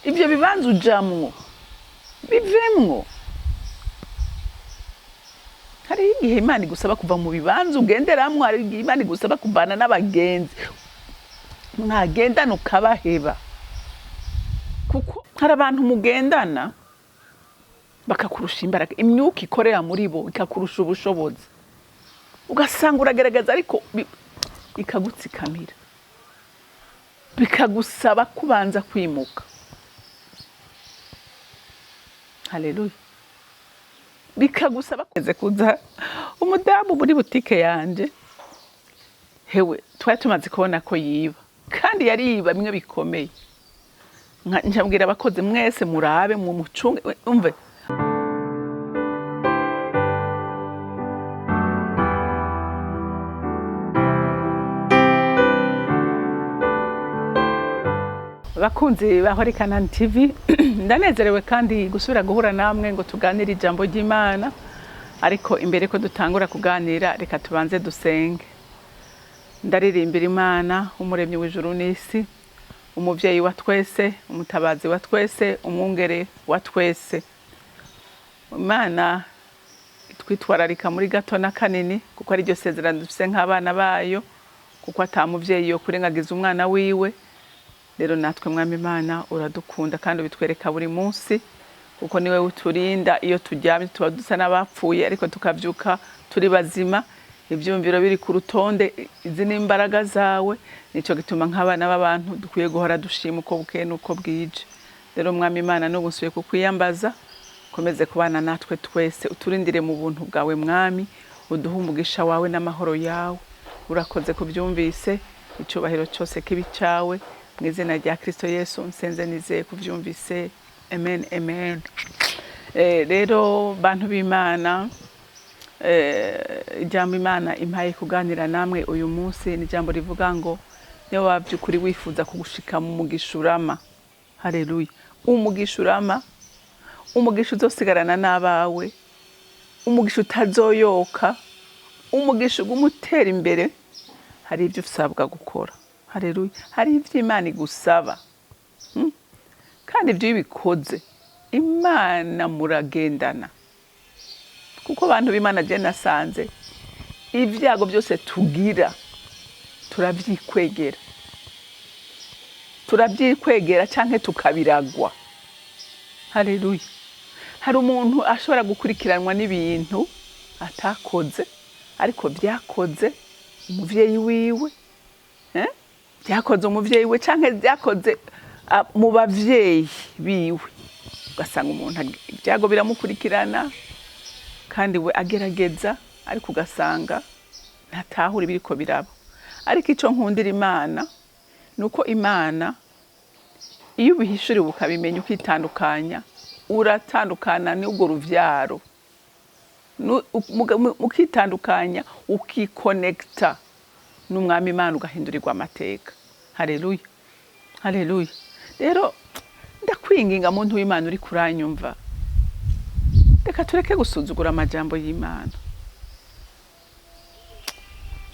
ibyo bibanza ujamwo bivemwo. Hari igihe Imana igusaba kuva mu bibanza ugenderamwo, hari igihe Imana igusaba kubana n'abagenzi mwagendana ukabaheba, kuko hari abantu mugendana bakakurusha imbaraga, imyuka ikorera muri bo ikakurusha ubushobozi, ugasanga uragaragaza ariko ikagutsikamira, bikagusaba kubanza kwimuka. Haleluya. Bikagusaba kuza umudamu muri butike yanje, hewe twari tumaze kubona ko yiba, kandi yari yiba bimwe bikomeye. Njambwira abakozi mwese murabe mu mucunge, umve bakunzi bahori CANAAN TV, ndanezerewe kandi gusubira guhura namwe ngo tuganire ijambo ry'Imana. Ariko imbere ko dutangura kuganira, reka tubanze dusenge. Ndaririmbira Imana, umuremyi w'ijuru n'isi, umuvyeyi wa twese, umutabazi wa twese, umwungere wa twese. Imana twitwararika muri gato na kanini, kuko ari ryo sezerano dufise nk'abana bayo, kuko atamuvyeyi yo kurengagiza umwana wiwe. Rero natwe Mwami Imana uradukunda kandi ubitwereka buri munsi, kuko niwe uturinda iyo turyamye tuba dusa n'abapfuye ariko tukavyuka turi bazima. Ivyumviro biri ku rutonde, izi ni imbaraga zawe, nico gituma nk'abana b'abantu dukwiye guhora dushima uko bukeye n'uko bwije. Rero Mwami Imana n'ubusuye kukwiyambaza, komeze kubana natwe twese, uturindire mu buntu bwawe Mwami, uduhe umugisha wawe n'amahoro yawe. Urakoze kubyumvise, icyubahiro cyose kibi cyawe, mu izina rya Kristo Yesu nsenze nizeye kuvyumvise, amen amen. Rero bantu b'Imana, ijambo Imana impaye kuganira namwe uyu munsi ni ijambo rivuga ngo niyo wavyukuri wifuza kugushika mu mugisha urama. Haleluya. Umugisha urama, umugisha uzosigarana n'abawe, umugisha utazoyoka, umugisha ugumutera imbere. Hari ibyo usabwa gukora. Haleluya. Hari ibyo Imana igusaba, kandi ibyo ibikoze Imana muragendana, kuko abantu b'Imana je nasanze ibyago byose tugira turabyikwegera canke tukabiragwa. Haleluya. Hari umuntu ashobora gukurikiranwa n'ibintu atakoze, ariko byakoze umuvyeyi wiwe, byakoze umuvyeyi we canke byakoze mu bavyeyi biwe. Ugasanga umuntu ibyago biramukurikirana kandi we agerageza, ariko ugasanga ntatahura ibiriko biraba. Ariko ico nkundira Imana nuko Imana iyo ubihishuriwe ukabimenya ukitandukanya, uratandukana n'ubwo ruvyaro, ukitandukanya ukikonekta n'Umwami Imana ugahindurirwa amateka. Haleluya. Haleluya. Rero ndakwinginga muntu w'Imana uri kuranyumva, reka tureke gusuzugura amajambo y'Imana,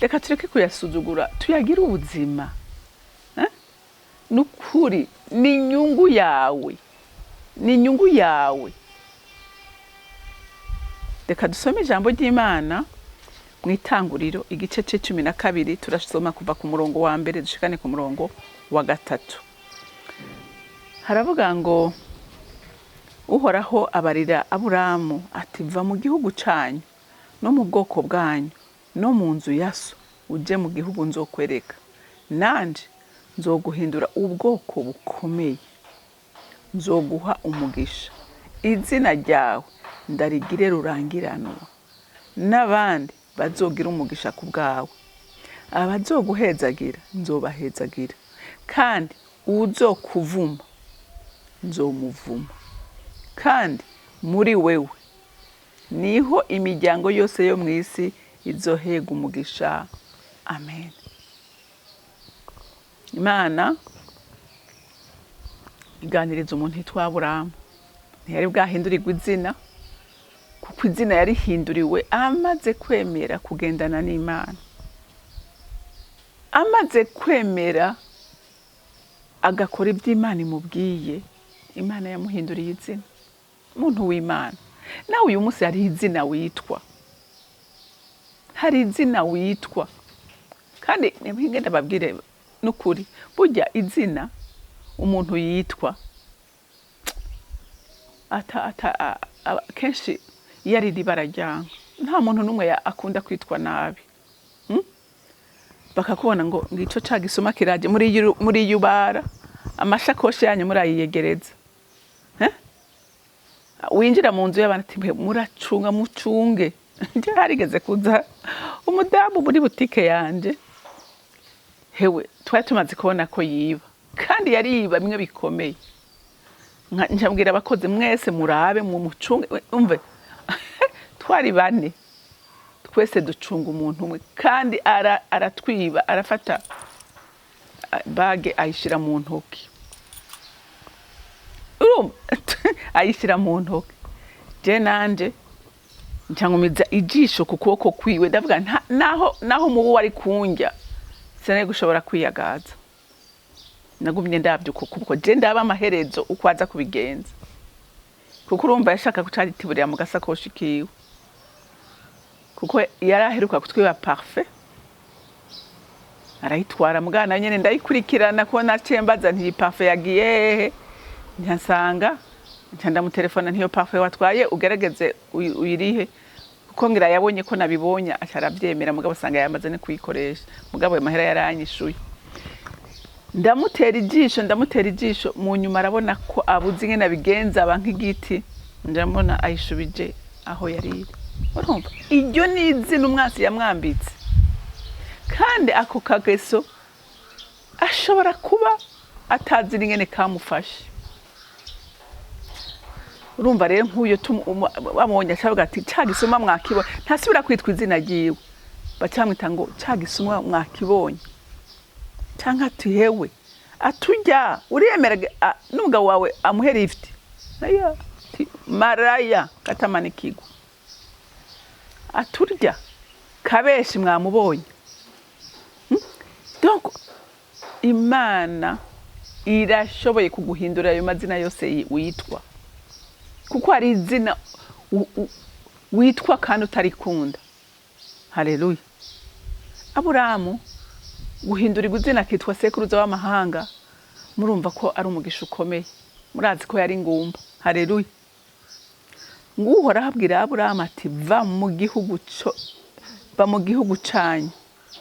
reka tureke kuyasuzugura, tuyagira ubuzima. Nukuri ni inyungu yawe, ni inyungu yawe. Reka dusome ijambo ry'Imana mu Itanguriro igice cya 12, turasoma kuva ku murongo wa mbere dushikane ku murongo wa 3. Haravuga ngo Uhoraho abarira Aburamu ati, va mu gihugu canyu no mu bwoko bwanyu no mu nzu ya so, uje mu gihugu nzokwereka, nanje nzoguhindura ubwoko bukomeye, nzoguha umugisha, izina ryawe ndarigire rurangiranwa, n'abandi bazogira umugisha ku bwawe, abazoguhezagira nzobahezagira, kandi uzokuvuma nzomuvuma, kandi muri wewe niho imiryango yose yo mu isi izohega umugisha. Amen. Imana iganiriza umuntu yitwa Aburamu, ntiyari bwahindurirwe izina, kuko izina yarihinduriwe amaze kwemera kugendana n'Imana, amaze kwemera agakora ibyo Imana imubwiye, Imana yamuhinduriye izina, umuntu w'Imana. Nawe uyu munsi hari izina witwa, hari izina witwa, kandi nimpinge ndababwire n'ukuri, burya izina umuntu yitwa kenshi iyo ari ribara ryanga, nta muntu n'umwe akunda kwitwa nabi. Bakakubona ngo ngico ca gisuma kiraje muri yubara amashakoshi yanyu murayiyegereza, winjira mu nzu y'abantu ati muracunga mucunge. Nje harigeze kuza umudamu muri butike yanje, hewe twari tumaze kubona ko yiba, kandi yari yiba bimwe bikomeye. Njambwira abakozi mwese murabe mu mucunge, umve twari bane twese ducunga umuntu umwe, kandi aratwiba, arafata bage ayishira mu ntoki, ayishira mu ntoki. Je nanje ncangumiza ijisho ku kuboko kwiwe, ndavuga naho mubu wari kunjya sene gushobora kwiyagaza. Nagumye ndabyuka kuko je ndaba amaherezo uko aza kubigenza, kuko urumva yashaka kucaritiburira mu gasakoshi kiwe, kuko yaraheruka kutwiba parfait arayitwara. Mugana nyene ndayikurikirana ko nacembaza nti parfait yagiye hehe, ntasanga ndamutelefona ntiyo parfait watwaye ugerageze uyirihe, kuko ngira yabonye ko nabibonye acarabyemera, mugabo sanga yamaze ne kuyikoresha, mugabo amahera yaranyishuye. Ndamutera ijisho mu nyuma arabona ko abuze ingene nabigenza nk'igiti, ndamubona ayishubije aho yari. Urumva iryo ni izina umwasi yamwambitse, kandi ako kageso ashobora kuba atazi ingene kamufashe. Urumva rero nk'uyo bamubonye acavuga ati ca gisuma mwakibonye, ntasubira kwitwa izina ryiwe, bacamwita ngo ca gisuma mwakibonye, canke ati hewe atujya uriyemera n'umugabo wawe amuhe lift, aya maraya katamanikigwa, aturya kabeshi mwamubonye. Donc Imana irashoboye kuguhindura ayo mazina yose witwa, kuko hari izina witwa kandi utarikunda. Haleluya. Aburahamu guhindurirwa izina akitwa sekuruza w'amahanga, murumva ko ari umugisha ukomeye, murazi ko yari ingumba. Haleluya. Nguhora habwira Aburahamu ati va mu gihugu canyu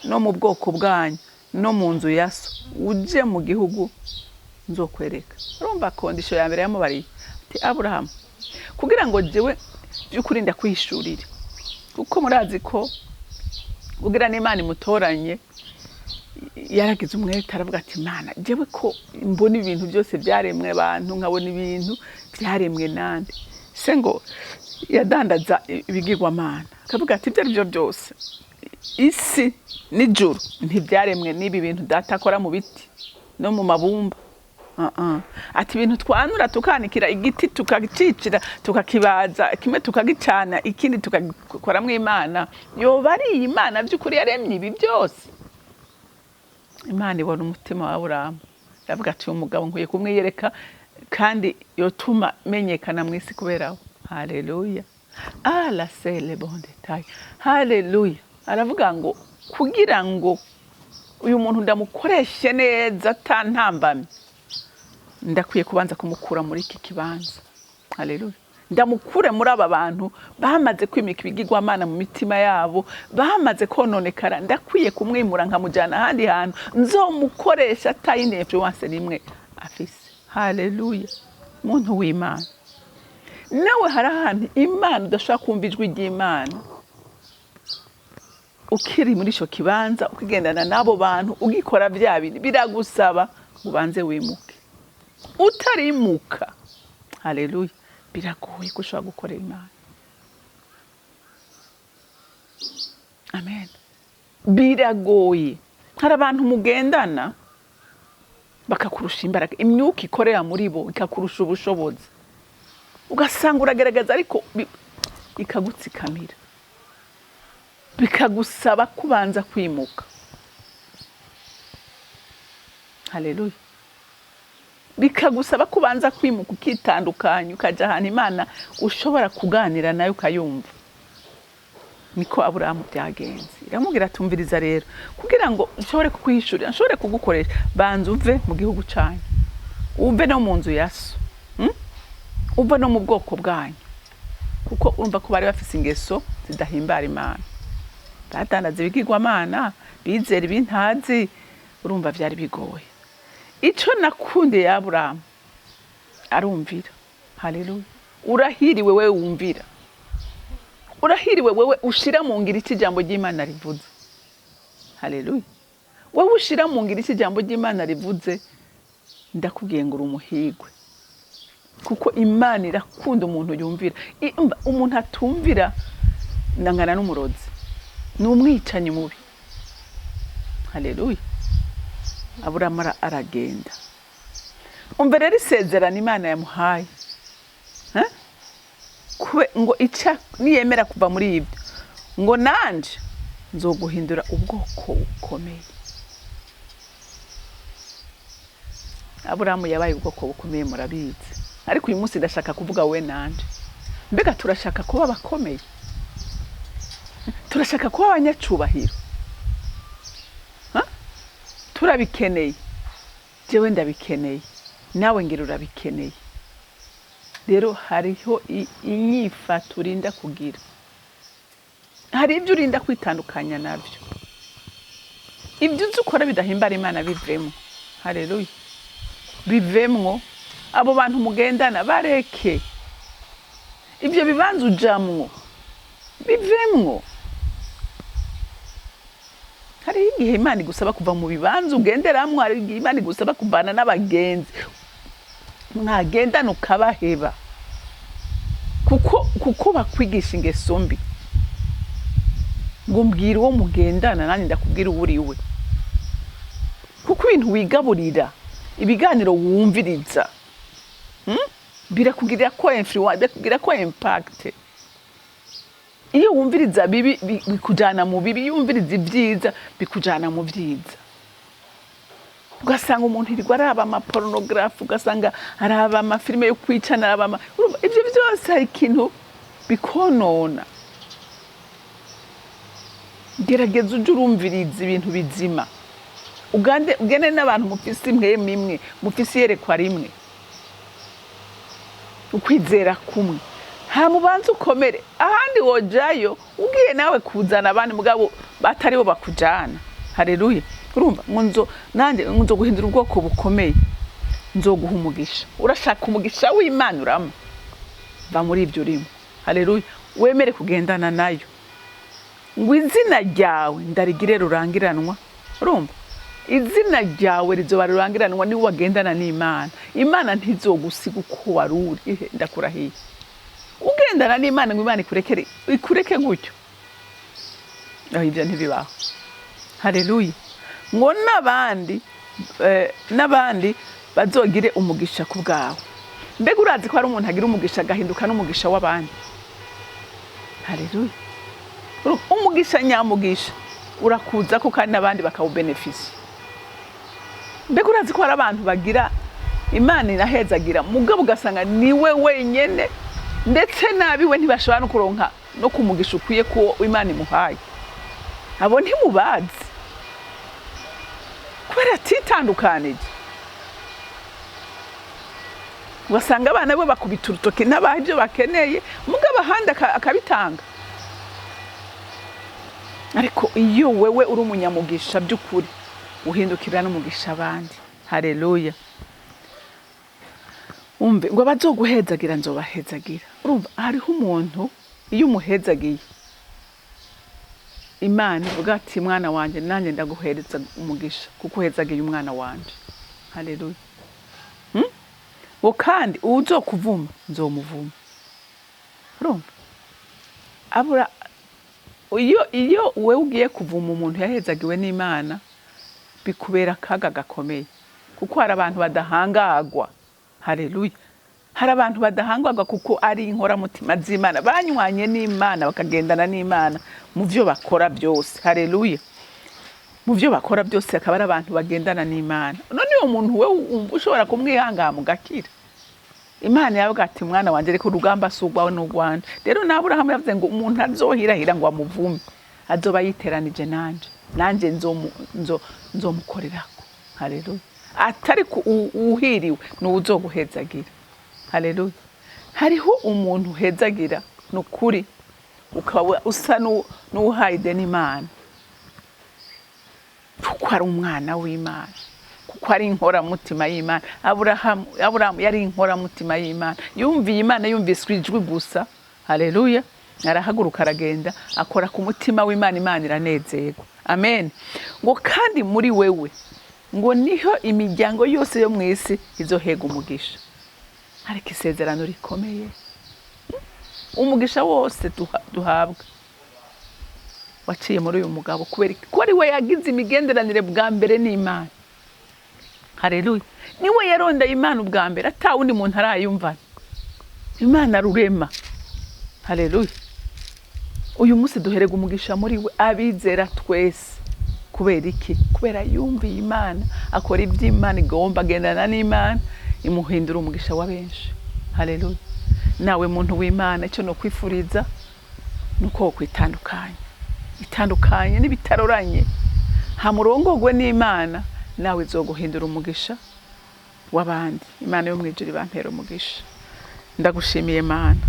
no mu bwoko bwanyu no mu nzu ya so, uje mu gihugu nzokwereka. Urumva kondisho ya mbere yamubariye ati Aburahamu, kugira ngo jewe by'ukuri ndakwishurira, kuko murazi ko kugira n'Imana imutoranye yaragize umwete, aravuga ati Imana jewe ko mbona ibintu byose byaremwe abantu, nkabona ibintu byaremwe nande se ngo yadandaza ibigirwamana, akavuga ati ibyo aribyo byose, isi n'ijuru ntibyaremwe n'ibi bintu data akora mu biti no mu mabumba. Ati ibintu twanura tukanikira igiti tukagicicira tukakibaza, kimwe tukagicana, ikindi tukakoramwe Imana, yoba ari Imana by'ukuri yaremye ibi byose? Imana ibona umutima wa Aburahamu, aravuga ati uyu mugabo nkwiye kumwiyereka, kandi yotuma menyekana mu isi kuberaho. Haleluya. La c'est le bon détail. Haleluya. Aravuga ngo kugira ngo uyu muntu ndamukoreshe neza atantambamye, ndakwiye kubanza kumukura muri iki kibanza. Haleluya. Ndamukure muri aba bantu bamaze kwimika ibigirwamana mu mitima yabo, bamaze kononekara, ndakwiye kumwimura nkamujyana ahandi hantu nzomukoresha atayine influence nimwe afise. Haleluya. Muntu w'Imana, nawe hari ahantu Imana udashaka kumva ijwi ry'Imana, ukiri muri ico kibanza ukigendana nabo bantu ugikora bya bintu, biragusaba ubanze wimuke. Utarimuka, haleluya, biragoye ko ushobora gukorera Imana. Amen. Biragoye. Hari abantu mugendana bakakurusha imbaraga, imyuka ikorera muri bo ikakurusha ubushobozi, ugasanga uragerageza ariko ikagutsikamira, bikagusaba kubanza kwimuka. Haleluya. bikagusaba kubanza kwimuka ukitandukanya ukaja ahantu Imana ushobora kuganira nayo ukayumva. Niko Aburahamu byagenze. Iramubwira atumviriza rero kugira ngo nshobore kukwihishurira, nshobore kugukoresha, banza uve mu gihugu cyanyu, uve no mu nzu ya so, uve no mu bwoko bwanyu, kuko urumva ko bari bafise ingeso zidahimbara Imana. Batandaze ibigirwamana, bizera ibintazi, urumva byari bigoye. Ico nakunde ya Aburahamu arumvira. Haleluya. Urahiriwe wewe wumvira. Urahiriwe wewe ushira mu ngiro iki jambo ry'Imana rivuze. Haleluya. Wewe ushira mu ngiro iki jambo ry'Imana rivuze, ndakubwiye ngo urumuhigwe. Kuko Imana irakunda umuntu yumvira. Umuntu atumvira ndangana n'umurozi, n'umwicanyi mubi. Haleluya. Aburahamu aragenda. Umva rero isezerano Imana yamuhaye. Ngo ica niyemera kuva muri ibyo, ngo nanje nzoguhindura ubwoko bukomeye. Aburahamu yabaye ubwoko bukomeye murabizi. Ariko uyu munsi ndashaka kuvuga we nanje. Mbega turashaka kuba abakomeye? Turashaka kuba abanyacubahiro? Turabikeneye. Jewe ndabikeneye. Nawe ngira urabikeneye. Rero hariho inyifato urinda kugira. Hari ibyo urinda kwitandukanya nabyo. Ibyo uzi ukora bidahimbara Imana bivemo. Haleluya. Bivemwo. Abo bantu mugendana bareke. Ibyo bibanza ujamwo bivemwo. Hari igihe Imana igusaba kuva mu bibanza ugenderamwo, hari igihe Imana igusaba kubana n'abagenzi mwagendana ukabaheba, kuko bakwigisha ingeso mbi. Ngo mbwira uwo mugendana nanjye ndakubwira uwo uri we. Kuko ibintu wigaburira, ibiganiro wumviriza, birakugirira ko influence, birakugirira ko impact. Iyo wumviriza bibi bikujana mu bibi, iyo wumviriza ibyiza bikujana mu byiza. Ugasanga umuntu irirwa araba ama pornography, ugasanga araba ama filime yo kwicana, araba ibyo byose hari ikintu bikonona. Gerageza uje urumviriza ibintu bizima. Ugende n'abantu mufise imwe, mufise yerekwa rimwe, ukwizera kumwe. Mubanza ukomere. Ahandi wojayo ugiye nawe kuzana abandi mugabo batari bo bakujana. Haleluya. Urumva nanje nzo guhindura ubwoko bukomeye, nzoguha umugisha. Urashaka umugisha w'Imana urama, va muri ibyo urimo. Haleluya. Wemere kugendana nayo. Ngo izina ryawe ndarigire rurangiranwa. Urumva? Izina ryawe rizoba rurangiranwa ni wagendana n'Imana. Imana ntizogusiga uko waruri. Ndakurahiye. Ugendana n'Imana ngo Imana ikureke gutyo. Ibyo ntibibaho. Haleluya. Ngo n'abandi bazogire umugisha ku bwawe. Mbega urazi ko hari umuntu agira umugisha agahinduka n'umugisha w'abandi? Haleluya. Umugisha nyamugisha urakuza ko kandi n'abandi bakawubenefisi. Mbega urazi ko hari abantu bagira Imana irahezagira mugabo ugasanga niwe wenyene, ndetse nabiwe ntibashobora no kuronka no kumugisha ukwiye ko Imana imuhaye. Abo ntimubazi. Kubera titandukanije. Ugasanga abana bo bakubita urutoke n'abahe ibyo bakeneye, mugabo ahandi akabitanga. Ariko iyo wewe uri umunyamugisha by'ukuri, uhindukira n'umugisha abandi. Haleluya. Umve ngo bazoguhezagira nzobahezagira. Urumva hariho umuntu iyo umuhezagiye Imana ivuga ati mwana wanje nanjye ndaguhereza umugisha kuko uhezagiye umwana wanje. Haleluya. Wo kandi uzokuvuma nzomuvuma. Urumva? Abura iyo wewe ugiye kuvuma umuntu yahezagiwe n'Imana bikubera akaga gakomeye, kuko hari abantu badahangagwa. Haleluya. Hari abantu badahangagwa kuko ari inkoramutima z'Imana, banywanye n'Imana bakagendana n'Imana mu byo bakora byose. Haleluya. Mu byo bakora byose akaba ari abantu bagendana n'Imana. None uyo muntu we ushobora kumwihangama ugakira. Imana yavuga ati mwana wanje reka urugamba sugwawe n'ugwanje. Rero na Aburahamu yavuze ngo umuntu azohirahira ngo amuvume azoba yiteranije nanje nzomukorerako. Haleluya. Atari uhiriwe n'uzoguhezagira. Haleluya. Hariho umuntu uhezagira n'ukuri ukaba usa n'uhayide n'Imana. Kuko ari umwana w'Imana. Kuko ari inkoramutima y'Imana. Aburahamu yari inkoramutima y'Imana. Yumviye Imana, yumvise ijwi gusa. Haleluya. Arahaguruka aragenda akora ku mutima w'Imana, Imana iranezerwa. Amen. Ngo kandi muri wewe ngo niho imiryango yose yo mw'isi izohega umugisha. Ariko isezerano rikomeye. Umugisha wose duhabwa waciye muri uyu mugabo kubera ko ari we yagize imigenderanire bwa mbere n'Imana. Haleluya. Niwe yaronda Imana ubwa mbere ata wundi muntu arayumva. Imana rurema. Haleluya. Uyu munsi duherega umugisha muri we abizera twese. Kubera iki? Kubera yumviye Imana, akora iby'Imana igomba, agendana n'Imana, imuhindura umugisha wa benshi. Haleluya. Nawe muntu w'Imana icyo no kwifuriza nuko kwitandukanya. Itandukanye n'ibitaroranye. Ha murongogwe n'Imana nawe izoguhindura umugisha w'abandi. Imana yo mwijuru bampera umugisha. Ndagushimiye Mana.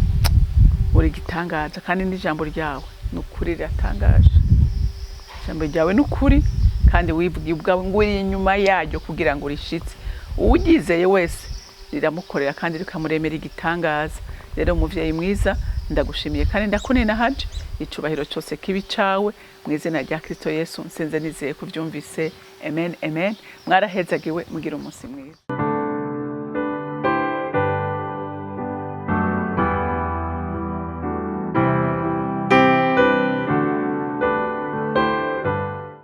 Uri gitangaza kandi n'ijambo ryawe nukuri riratangaje. Ijambo ryawe nukuri kandi wivugiye ubwawe ngo uri inyuma yaryo kugira ngo rishitse. Uwugizeye wese riramukorera kandi rikamuremera igitangaza. Rero umuvyeyi mwiza ndagushimiye kandi ndakunena haje icubahiro cyose kibi cawe mu izina rya Kristo Yesu nsenze nizeye kuvyumvise. Amen, amen. Mwarahezagiwe mugira umunsi mwiza.